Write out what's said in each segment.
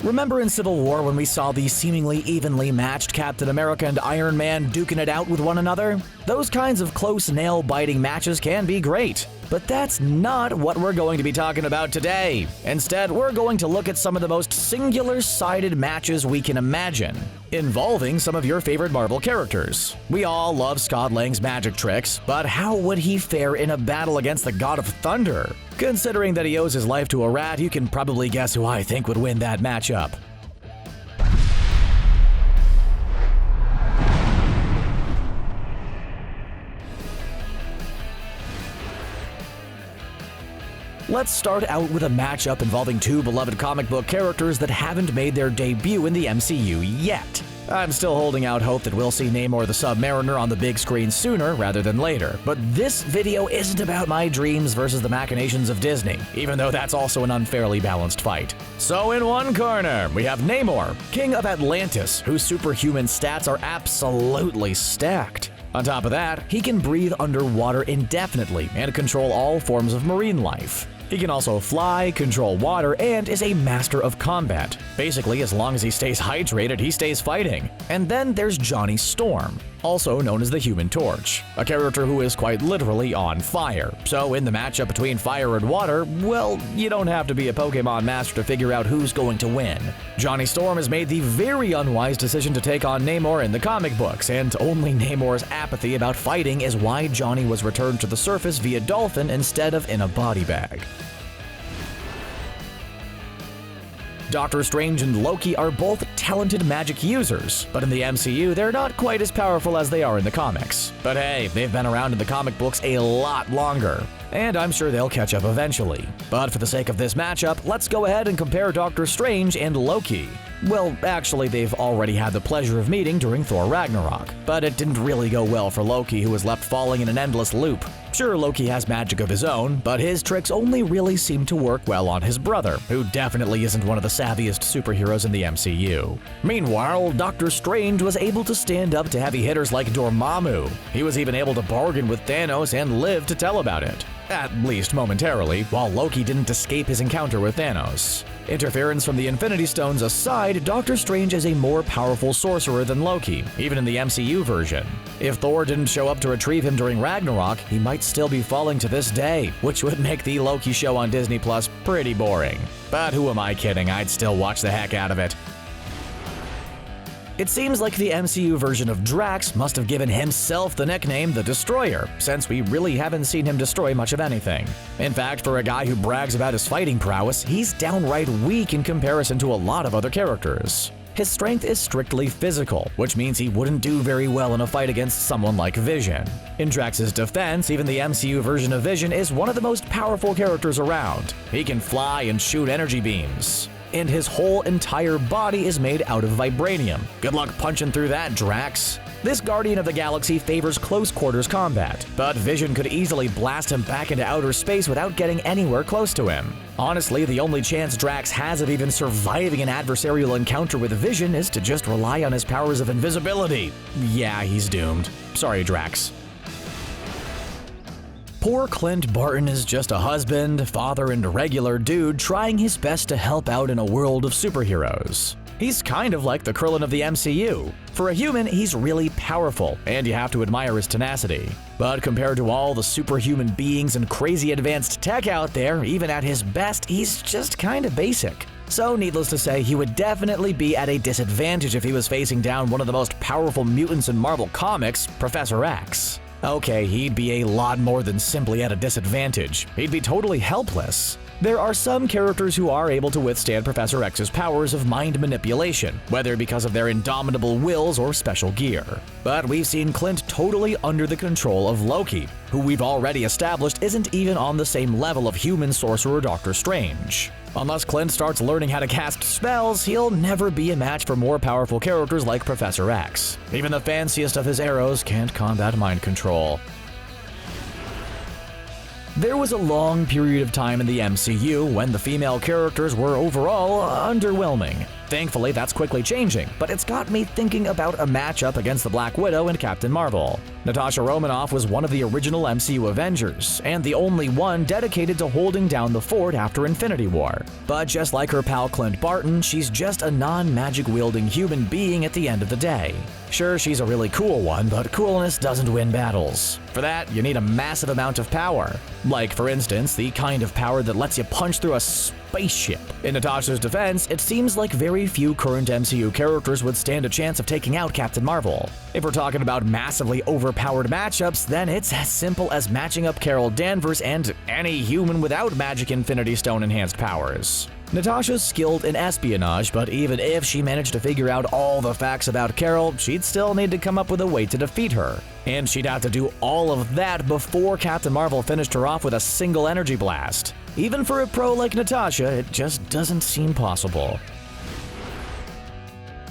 Remember in Civil War when we saw the seemingly evenly matched Captain America and Iron Man duking it out with one another? Those kinds of close nail-biting matches can be great. But that's not what we're going to be talking about today. Instead, we're going to look at some of the most singular-sided matches we can imagine, involving some of your favorite Marvel characters. We all love Scott Lang's magic tricks, but how would he fare in a battle against the God of Thunder? Considering that he owes his life to a rat, you can probably guess who I think would win that matchup. Let's start out with a matchup involving two beloved comic book characters that haven't made their debut in the MCU yet. I'm still holding out hope that we'll see Namor the Submariner on the big screen sooner rather than later, but this video isn't about my dreams versus the machinations of Disney, even though that's also an unfairly balanced fight. So in one corner, we have Namor, King of Atlantis, whose superhuman stats are absolutely stacked. On top of that, he can breathe underwater indefinitely and control all forms of marine life. He can also fly, control water, and is a master of combat. Basically, as long as he stays hydrated, he stays fighting. And then there's Johnny Storm, also known as the Human Torch, a character who is quite literally on fire. So in the matchup between fire and water, well, you don't have to be a Pokemon master to figure out who's going to win. Johnny Storm has made the very unwise decision to take on Namor in the comic books, and only Namor's apathy about fighting is why Johnny was returned to the surface via dolphin instead of in a body bag. Doctor Strange and Loki are both talented magic users, but in the MCU, they're not quite as powerful as they are in the comics. But hey, they've been around in the comic books a lot longer, and I'm sure they'll catch up eventually. But for the sake of this matchup, let's go ahead and compare Doctor Strange and Loki. Well, actually, they've already had the pleasure of meeting during Thor Ragnarok, but it didn't really go well for Loki, who was left falling in an endless loop. Sure, Loki has magic of his own, but his tricks only really seem to work well on his brother, who definitely isn't one of the savviest superheroes in the MCU. Meanwhile, Doctor Strange was able to stand up to heavy hitters like Dormammu. He was even able to bargain with Thanos and live to tell about it. At least momentarily, while Loki didn't escape his encounter with Thanos. Interference from the Infinity Stones aside, Doctor Strange is a more powerful sorcerer than Loki, even in the MCU version. If Thor didn't show up to retrieve him during Ragnarok, he might still be falling to this day, which would make the Loki show on Disney Plus pretty boring. But who am I kidding, I'd still watch the heck out of it. It seems like the MCU version of Drax must have given himself the nickname The Destroyer, since we really haven't seen him destroy much of anything. In fact, for a guy who brags about his fighting prowess, he's downright weak in comparison to a lot of other characters. His strength is strictly physical, which means he wouldn't do very well in a fight against someone like Vision. In Drax's defense, even the MCU version of Vision is one of the most powerful characters around. He can fly and shoot energy beams, and his whole entire body is made out of vibranium. Good luck punching through that, Drax. This Guardian of the Galaxy favors close quarters combat, but Vision could easily blast him back into outer space without getting anywhere close to him. Honestly, the only chance Drax has of even surviving an adversarial encounter with Vision is to just rely on his powers of invisibility. Yeah, he's doomed. Sorry, Drax. Poor Clint Barton is just a husband, father, and a regular dude trying his best to help out in a world of superheroes. He's kind of like the Krillin of the MCU. For a human, he's really powerful, and you have to admire his tenacity. But compared to all the superhuman beings and crazy advanced tech out there, even at his best, he's just kinda basic. So needless to say, he would definitely be at a disadvantage if he was facing down one of the most powerful mutants in Marvel Comics, Professor X. Okay, he'd be a lot more than simply at a disadvantage. He'd be totally helpless. There are some characters who are able to withstand Professor X's powers of mind manipulation, whether because of their indomitable wills or special gear. But we've seen Clint totally under the control of Loki, who we've already established isn't even on the same level of human sorcerer Doctor Strange. Unless Clint starts learning how to cast spells, he'll never be a match for more powerful characters like Professor X. Even the fanciest of his arrows can't combat mind control. There was a long period of time in the MCU when the female characters were overall underwhelming. Thankfully, that's quickly changing, but it's got me thinking about a matchup against the Black Widow and Captain Marvel. Natasha Romanoff was one of the original MCU Avengers, and the only one dedicated to holding down the fort after Infinity War. But just like her pal Clint Barton, she's just a non-magic-wielding human being at the end of the day. Sure, she's a really cool one, but coolness doesn't win battles. For that, you need a massive amount of power. Like, for instance, the kind of power that lets you punch through a spaceship. In Natasha's defense, it seems like very few current MCU characters would stand a chance of taking out Captain Marvel. If we're talking about massively overpowered matchups, then it's as simple as matching up Carol Danvers and any human without Magic Infinity Stone enhanced powers. Natasha's skilled in espionage, but even if she managed to figure out all the facts about Carol, she'd still need to come up with a way to defeat her. And she'd have to do all of that before Captain Marvel finished her off with a single energy blast. Even for a pro like Natasha, it just doesn't seem possible.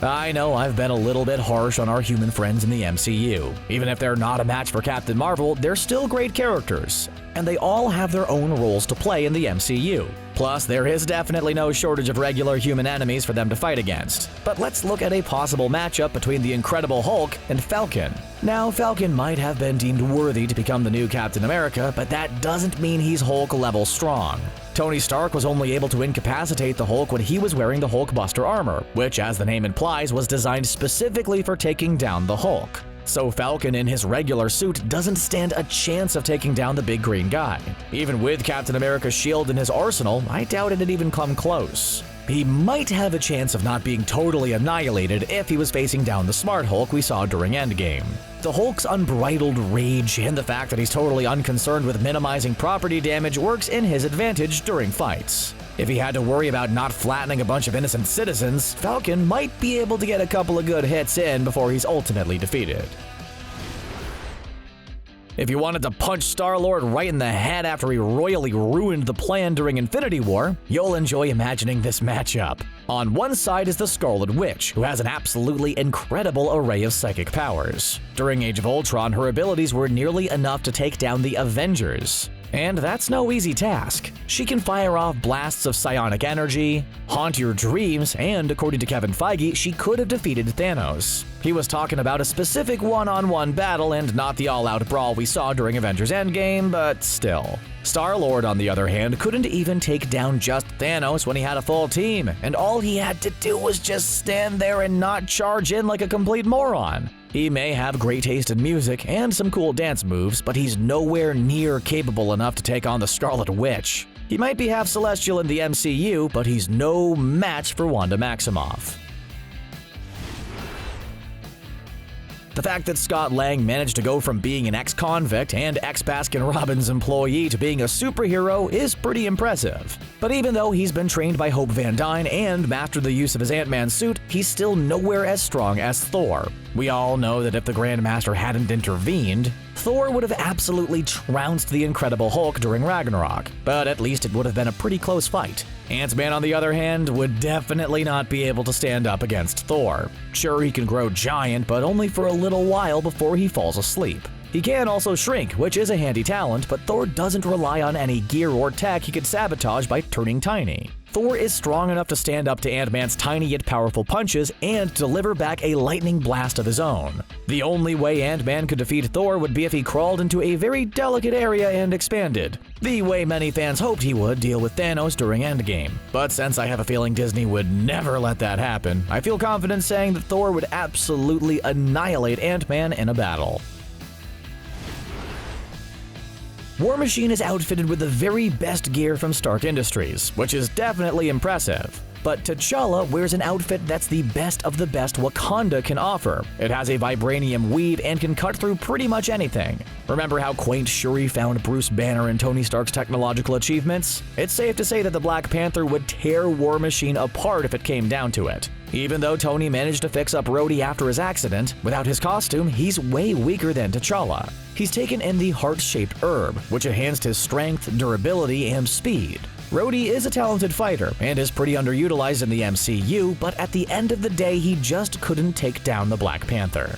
I know I've been a little bit harsh on our human friends in the MCU. Even if they're not a match for Captain Marvel, they're still great characters, and they all have their own roles to play in the MCU. Plus, there is definitely no shortage of regular human enemies for them to fight against. But let's look at a possible matchup between the Incredible Hulk and Falcon. Now, Falcon might have been deemed worthy to become the new Captain America, but that doesn't mean he's Hulk-level strong. Tony Stark was only able to incapacitate the Hulk when he was wearing the Hulkbuster armor, which, as the name implies, was designed specifically for taking down the Hulk. So Falcon in his regular suit doesn't stand a chance of taking down the big green guy. Even with Captain America's shield in his arsenal, I doubt it'd even come close. He might have a chance of not being totally annihilated if he was facing down the smart Hulk we saw during Endgame. The Hulk's unbridled rage and the fact that he's totally unconcerned with minimizing property damage works in his advantage during fights. If he had to worry about not flattening a bunch of innocent citizens, Falcon might be able to get a couple of good hits in before he's ultimately defeated. If you wanted to punch Star-Lord right in the head after he royally ruined the plan during Infinity War, you'll enjoy imagining this matchup. On one side is the Scarlet Witch, who has an absolutely incredible array of psychic powers. During Age of Ultron, her abilities were nearly enough to take down the Avengers. And that's no easy task. She can fire off blasts of psionic energy, haunt your dreams, and according to Kevin Feige, she could have defeated Thanos. He was talking about a specific one-on-one battle and not the all-out brawl we saw during Avengers Endgame, but still. Star-Lord, on the other hand, couldn't even take down just Thanos when he had a full team, and all he had to do was just stand there and not charge in like a complete moron. He may have great taste in music and some cool dance moves, but he's nowhere near capable enough to take on the Scarlet Witch. He might be half celestial in the MCU, but he's no match for Wanda Maximoff. The fact that Scott Lang managed to go from being an ex-convict and ex-Baskin-Robbins employee to being a superhero is pretty impressive. But even though he's been trained by Hope Van Dyne and mastered the use of his Ant-Man suit, he's still nowhere as strong as Thor. We all know that if the Grandmaster hadn't intervened, Thor would have absolutely trounced the Incredible Hulk during Ragnarok, but at least it would have been a pretty close fight. Ant-Man, on the other hand, would definitely not be able to stand up against Thor. Sure, he can grow giant, but only for a little while before he falls asleep. He can also shrink, which is a handy talent, but Thor doesn't rely on any gear or tech he could sabotage by turning tiny. Thor is strong enough to stand up to Ant-Man's tiny yet powerful punches and deliver back a lightning blast of his own. The only way Ant-Man could defeat Thor would be if he crawled into a very delicate area and expanded, the way many fans hoped he would deal with Thanos during Endgame. But since I have a feeling Disney would never let that happen, I feel confident saying that Thor would absolutely annihilate Ant-Man in a battle. War Machine is outfitted with the very best gear from Stark Industries, which is definitely impressive. But T'Challa wears an outfit that's the best of the best Wakanda can offer. It has a vibranium weave and can cut through pretty much anything. Remember how quaint Shuri found Bruce Banner and Tony Stark's technological achievements? It's safe to say that the Black Panther would tear War Machine apart if it came down to it. Even though Tony managed to fix up Rhodey after his accident, without his costume, he's way weaker than T'Challa. He's taken in the heart-shaped herb, which enhanced his strength, durability, and speed. Rhodey is a talented fighter and is pretty underutilized in the MCU, but at the end of the day, he just couldn't take down the Black Panther.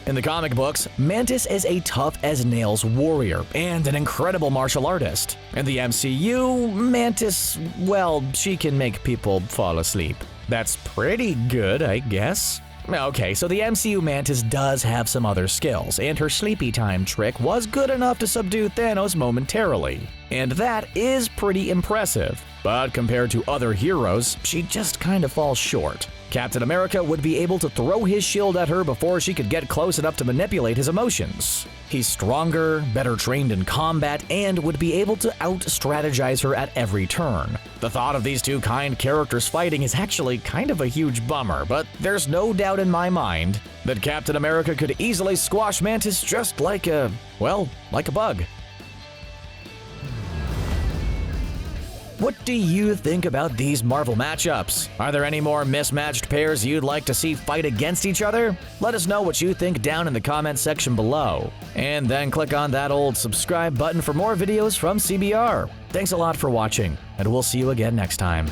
In the comic books, Mantis is a tough-as-nails warrior and an incredible martial artist. In the MCU, Mantis, well, she can make people fall asleep. That's pretty good, I guess. Okay, so the MCU Mantis does have some other skills, and her sleepy time trick was good enough to subdue Thanos momentarily. And that is pretty impressive. But compared to other heroes, she just kind of falls short. Captain America would be able to throw his shield at her before she could get close enough to manipulate his emotions. He's stronger, better trained in combat, and would be able to out-strategize her at every turn. The thought of these two kind characters fighting is actually kind of a huge bummer, but there's no doubt in my mind that Captain America could easily squash Mantis just like a bug. What do you think about these Marvel matchups? Are there any more mismatched pairs you'd like to see fight against each other? Let us know what you think down in the comment section below. And then click on that old subscribe button for more videos from CBR. Thanks a lot for watching, and we'll see you again next time.